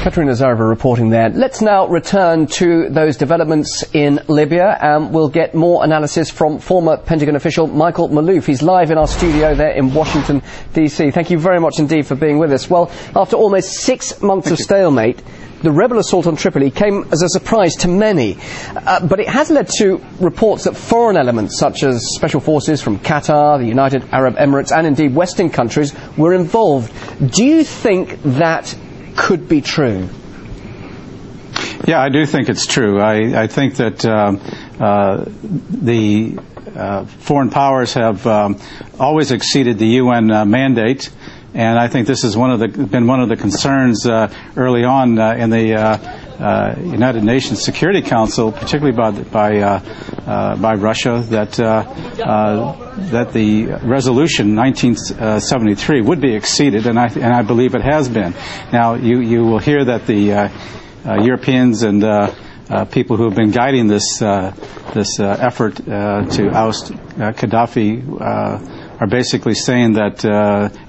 Katerina Zareva reporting there. Let's now return to those developments in Libya, and we'll get more analysis from former Pentagon official Michael Malouf. He's live in our studio there in Washington, D.C. Thank you very much indeed for being with us. Well, after almost 6 months of stalemate, the rebel assault on Tripoli came as a surprise to many, but it has led to reports that foreign elements such as special forces from Qatar, the United Arab Emirates and indeed Western countries were involved. Do you think that could be true? Yeah, I do think it's true. I think that the foreign powers have always exceeded the UN mandate, and I think this has been one of the concerns early on in the United Nations Security Council, particularly by Russia, that the resolution 1973 would be exceeded, and I believe it has been. Now you will hear that the Europeans and people who have been guiding this effort to oust Gaddafi are basically saying that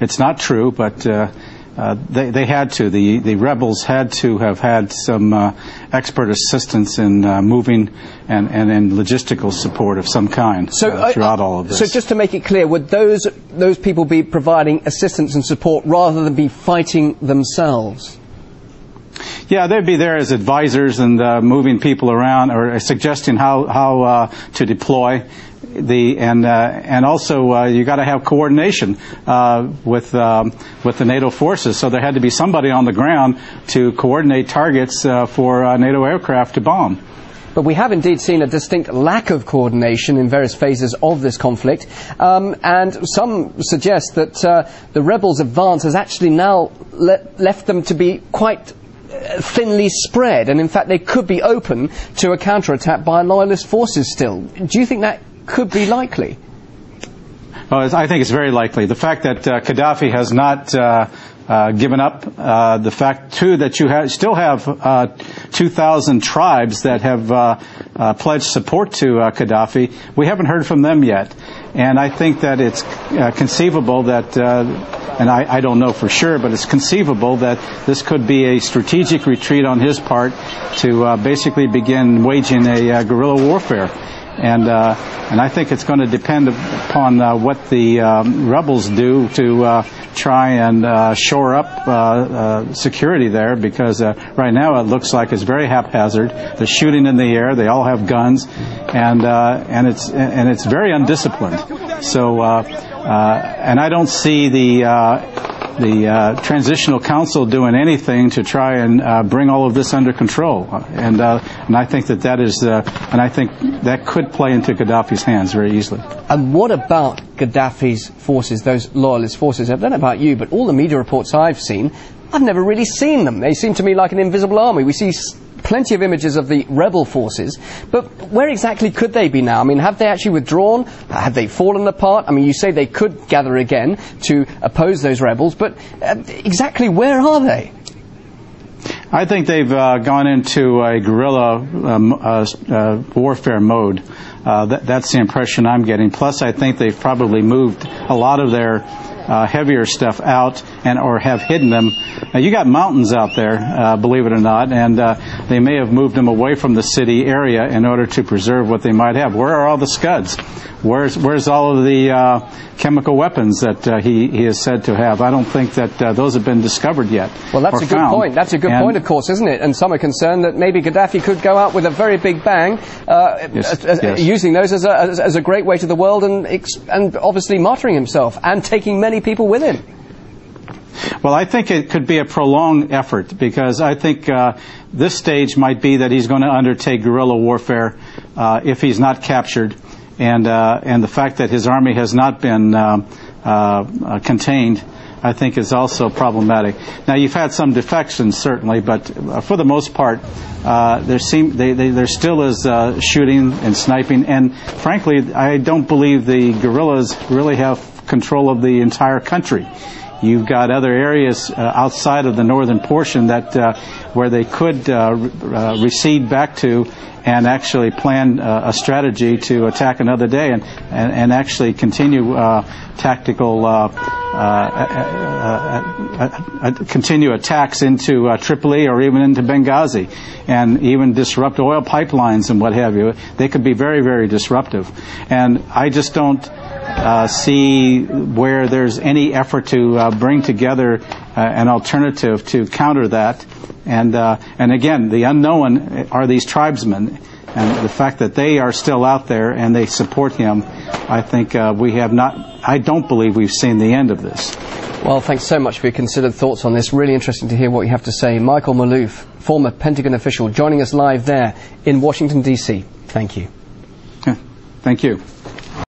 it's not true, but they had to. The rebels had to have had some expert assistance in moving and in logistical support of some kind throughout all of this. So just to make it clear, would those people be providing assistance and support rather than be fighting themselves? Yeah, they'd be there as advisors and moving people around or suggesting how to deploy. And also you got to have coordination with the NATO forces. So there had to be somebody on the ground to coordinate targets for NATO aircraft to bomb. But we have indeed seen a distinct lack of coordination in various phases of this conflict, and some suggest that the rebels' advance has actually now left them to be quite thinly spread, and in fact they could be open to a counterattack by loyalist forces still. Do you think that could be likely? Well, I think it's very likely. The fact that Gaddafi has not given up, the fact, too, that you still have 2,000 tribes that have pledged support to Gaddafi. We haven't heard from them yet. And I think that it's conceivable that, and I don't know for sure, but it's conceivable that this could be a strategic retreat on his part to basically begin waging a guerrilla warfare. And I think it's going to depend upon what the rebels do to try and shore up security there, because right now it looks like it's very haphazard. They're shooting in the air. They all have guns, and it's very undisciplined. So and I don't see the Transitional Council doing anything to try and bring all of this under control, and I think that is and I think that could play into Gaddafi's hands very easily. And what about Gaddafi's forces, those loyalist forces? I don't know about you, but all the media reports I've seen, I've never really seen them. They seem to me like an invisible army. We see plenty of images of the rebel forces, but where exactly could they be now? I mean, have they actually withdrawn? Have they fallen apart? I mean, you say they could gather again to oppose those rebels, but exactly where are they? I think they've gone into a guerrilla warfare mode. That's the impression I'm getting. Plus, I think they've probably moved a lot of their heavier stuff out or have hidden them. Now, you got mountains out there, believe it or not, and they may have moved them away from the city area in order to preserve what they might have. Where are all the Scuds? Where's all of the chemical weapons that he is said to have? I don't think that those have been discovered yet. Well, that's a good point. That's a good point, of course, isn't it? And some are concerned that maybe Gaddafi could go out with a very big bang, using those as a great way to the world, and obviously martyring himself and taking many people with him. Well, I think it could be a prolonged effort, because I think this stage might be that he's going to undertake guerrilla warfare if he's not captured, and the fact that his army has not been contained, I think, is also problematic. Now, you've had some defections, certainly, but for the most part, there still is shooting and sniping, and frankly, I don't believe the guerrillas really have control of the entire country. You've got other areas outside of the northern portion that where they could recede back to and actually plan a strategy to attack another day and actually continue tactical continue attacks into Tripoli or even into Benghazi, and even disrupt oil pipelines and what have you. They could be very, very disruptive. And I just don't see where there's any effort to bring together an alternative to counter that. And again, the unknown are these tribesmen. And the fact that they are still out there and they support him, I think I don't believe we've seen the end of this. Well, thanks so much for your considered thoughts on this. Really interesting to hear what you have to say. Michael Malouf, former Pentagon official, joining us live there in Washington, D.C. Thank you. Thank you.